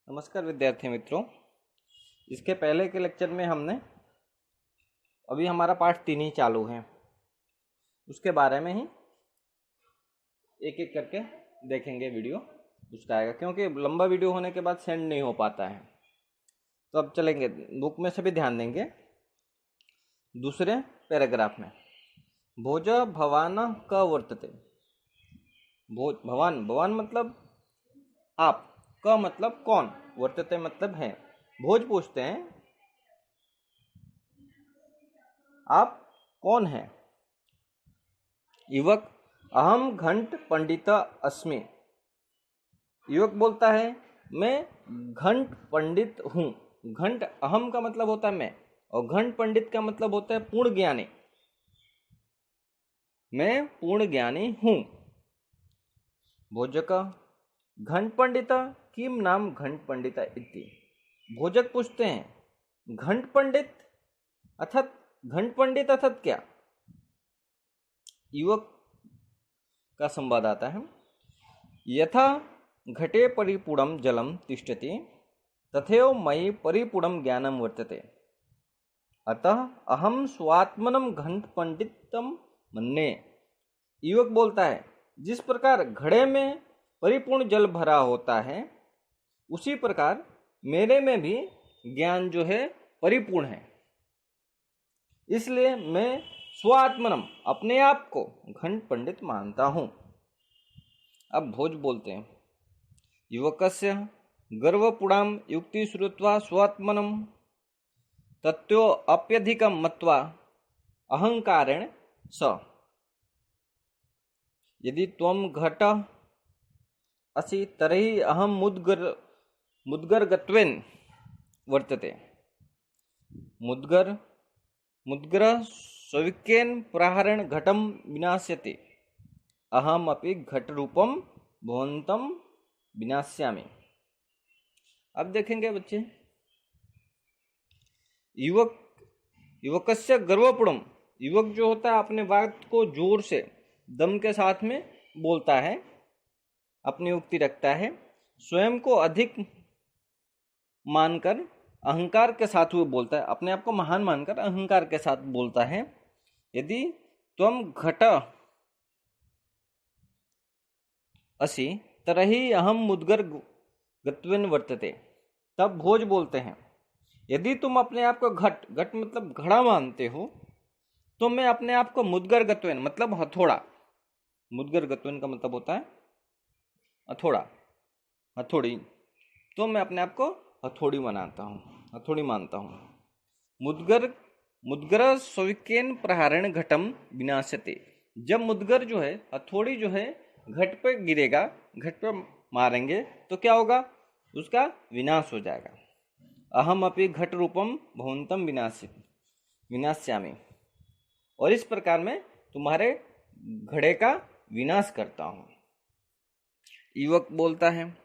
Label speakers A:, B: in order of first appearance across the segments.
A: नमस्कार विद्यार्थी मित्रों। इसके पहले के लेक्चर में हमने अभी हमारा पार्ट 3 ही चालू है, उसके बारे में ही एक एक करके देखेंगे। वीडियो उसका आएगा क्योंकि लंबा वीडियो होने के बाद सेंड नहीं हो पाता है। तो अब चलेंगे, बुक में सभी ध्यान देंगे। दूसरे पैराग्राफ में भोज भवान क वर्तते। भवान भवान मतलब आप, क मतलब कौन, वर्तते मतलब है। भोज पूछते हैं आप कौन हैं। युवक अहम घंट पंडित अस्मि। युवक बोलता है मैं घंट पंडित हूँ। घंट अहम का मतलब होता है मैं, और घंट पंडित का मतलब होता है पूर्ण ज्ञानी। मैं पूर्ण ज्ञानी हूँ। भोजक घंट पंडित किम नाम घंट पंडित इति। भोजक पूछते हैं घंट पंडित अर्थात क्या। युवक का संवाद आता है यथा घटे परिपूर्णं जलम तिष्ठति तथैव मयि परिपूर्णं ज्ञानं वर्तते अतः अहम स्वात्मनं घंट पंडितम मन्ये। युवक बोलता है जिस प्रकार घड़े में परिपूर्ण जल भरा होता है उसी प्रकार मेरे में भी ज्ञान जो है परिपूर्ण है, इसलिए मैं स्वात्मनम अपने आप को घंट पंडित मानता हूं। अब भोज बोलते हैं युवकस्य गर्वपुणाम युक्ति श्रुत्वा स्वात्मनम तत्व अप्यधिकम मत्वा अहंकारेण स। यदि त्वं घट असि तर्हि अहम मुद्गरगत्वेन वर्तते। मुद्गर स्विकेन प्रहारेण घटम विनाश्यते अहम अपि घट रूपम भवंतम विनाश्यामि। अब देखेंगे बच्चे, युवकस्य गर्वपुणम। युवक जो होता है अपने बात को जोर से दम के साथ में बोलता है, अपनी युक्ति रखता है, स्वयं को अधिक मानकर अहंकार के साथ वो बोलता है, अपने आप को महान मानकर अहंकार के साथ बोलता है। यदि त्वं घट असि तरहि अहम मुद्गर गत्वेन वर्तते। तब भोज बोलते हैं यदि तुम अपने आप को घट मतलब घड़ा मानते हो तो मैं अपने आप को मुद्गर गत्वेन मतलब हथौड़ा, मुद्गर गत्वेन का मतलब होता है हथौड़ा, हथौड़ी, तो मैं अपने आप को हथौड़ी मानता हूँ। मुद्गर स्विकेन प्रहारेण घटम विनाश्यते। जब मुद्गर जो है, हथौड़ी जो है घट पे गिरेगा, घट पे मारेंगे तो क्या होगा, उसका विनाश हो जाएगा। अहम अपि घट रूपम भवंतम विनाश्यामि। और इस प्रकार मैं तुम्हारे घड़े का विनाश करता हूँ। युवक बोलता है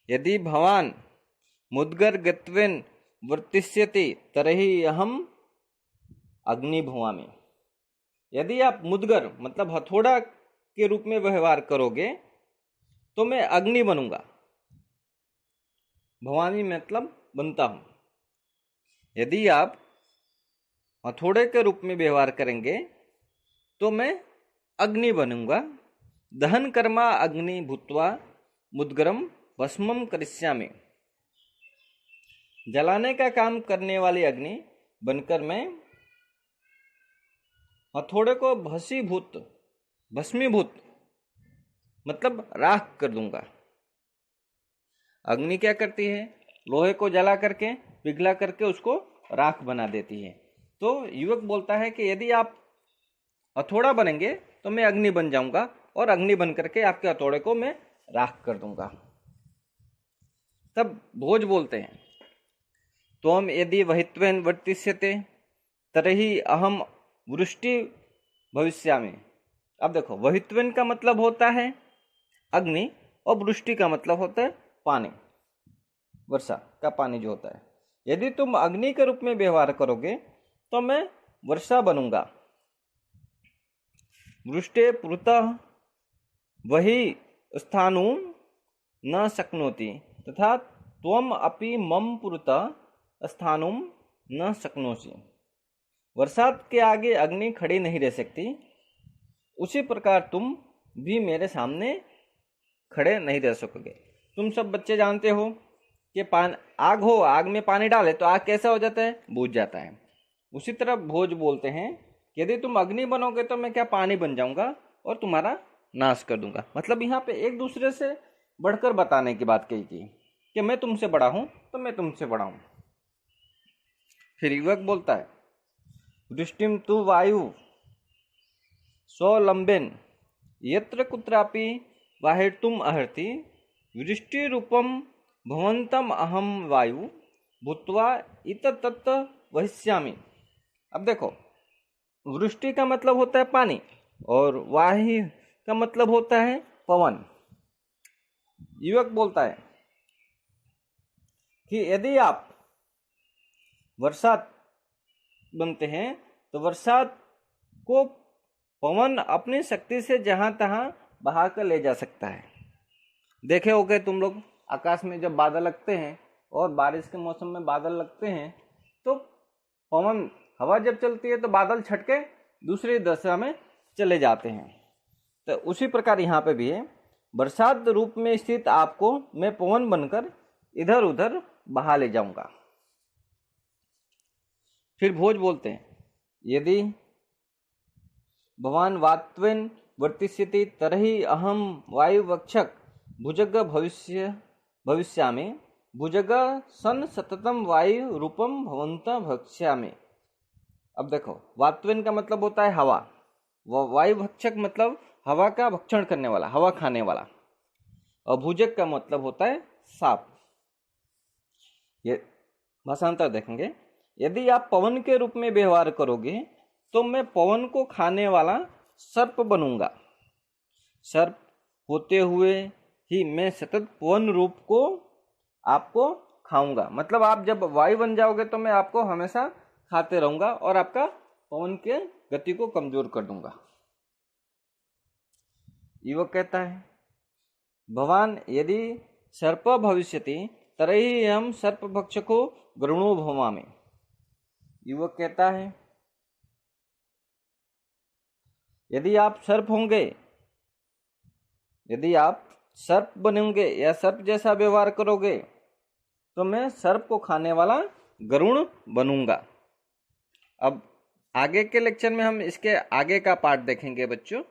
A: यदि भवान मुद्गर गत्वेन वर्तिष्यति तर्हि अहम अग्नि भवामि। यदि आप मुद्गर मतलब हथौड़ा के रूप में व्यवहार करोगे तो मैं अग्नि बनूंगा। भवामी मतलब बनता हूं। यदि आप हथौड़े के रूप में व्यवहार करेंगे तो मैं अग्नि बनूंगा। दहन कर्मा अग्नि भूत्वा मुद्गरम भस्मम करिष्यामि। जलाने का काम करने वाली अग्नि बनकर मैं हथौड़े को भस्मीभूत मतलब राख कर दूंगा। अग्नि क्या करती है, लोहे को जला करके पिघला करके उसको राख बना देती है। तो युवक बोलता है कि यदि आप हथौड़ा बनेंगे तो मैं अग्नि बन जाऊंगा और अग्नि बन करके आपके हथौड़े को मैं राख कर दूंगा। तब भोज बोलते हैं त्वं यदि वहित्वेन वर्तिष्यते तर्हि अहम वृष्टि भविष्यामि। अब देखो, वहित्वेन का मतलब होता है अग्नि और वृष्टि का मतलब होता है पानी, वर्षा का पानी जो होता है। यदि तुम अग्नि के रूप में व्यवहार करोगे तो मैं वर्षा बनूंगा। वृष्टे पुरतः वही स्थानु न शक्नोति तथा त्वम अपि मम पुरतः स्थानुम न शक्नोषि। बरसात के आगे अग्नि खड़ी नहीं रह सकती, उसी प्रकार तुम भी मेरे सामने खड़े नहीं रह सकोगे। तुम सब बच्चे जानते हो कि आग हो, आग में पानी डाले तो आग कैसा हो जाता है, बुझ जाता है। उसी तरह भोज बोलते हैं, यदि तुम अग्नि बनोगे तो मैं क्या पानी बन जाऊंगा और तुम्हारा नाश कर दूंगा। मतलब यहाँ पे एक दूसरे से बढ़कर बताने की बात कही थी कि मैं तुमसे बड़ा हूं तो मैं तुमसे बड़ा हूं। फिर युवक बोलता है, वृष्टिम तु वायु स्वलंबेन यत्र कुत्रापि वाहिर्तुम अर्हति, वृष्टि रूपम भवन्तम अहम वायु भूत्वा इत तत् वहिष्यामि। अब देखो, वृष्टि का मतलब होता है पानी और वायु का मतलब होता है पवन। युवक बोलता है कि यदि आप बरसात बनते हैं तो बरसात को पवन अपनी शक्ति से जहां तहां बहा कर ले जा सकता है। देखे होगे तुम लोग, आकाश में जब बादल लगते हैं और बारिश के मौसम में बादल लगते हैं तो पवन, हवा जब चलती है तो बादल छटके दूसरी दिशा में चले जाते हैं। तो उसी प्रकार यहाँ पे भी है, बरसात रूप में स्थित आपको मैं पवन बनकर इधर उधर बहा ले जाऊंगा। फिर भोज बोलते हैं, यदि भवान वात्वेन वर्तिष्यति तरहि अहम वायुवक्षक भुजग भविष्यामि, भुजग सन सततम वायु रूपम भवंत भक्ष्यामि। अब देखो, वात्वेन का मतलब होता है हवा, वायु भक्षक मतलब हवा का भक्षण करने वाला, हवा खाने वाला, और भुजग का मतलब होता है सांप। ये भाषांतर देखेंगे, यदि आप पवन के रूप में व्यवहार करोगे तो मैं पवन को खाने वाला सर्प बनूंगा। सर्प होते हुए ही मैं सतत पवन रूप को आपको खाऊंगा। मतलब आप जब वायु बन जाओगे तो मैं आपको हमेशा खाते रहूंगा और आपका पवन के गति को कमजोर कर दूंगा। युवक कहता है, भवान यदि सर्प भविष्यति तरहि हम सर्प भक्षको गरुणो भवामि। युवक कहता है, यदि आप सर्प होंगे, यदि आप सर्प बनेंगे या सर्प जैसा व्यवहार करोगे तो मैं सर्प को खाने वाला गरुण बनूंगा। अब आगे के लेक्चर में हम इसके आगे का पार्ट देखेंगे बच्चों।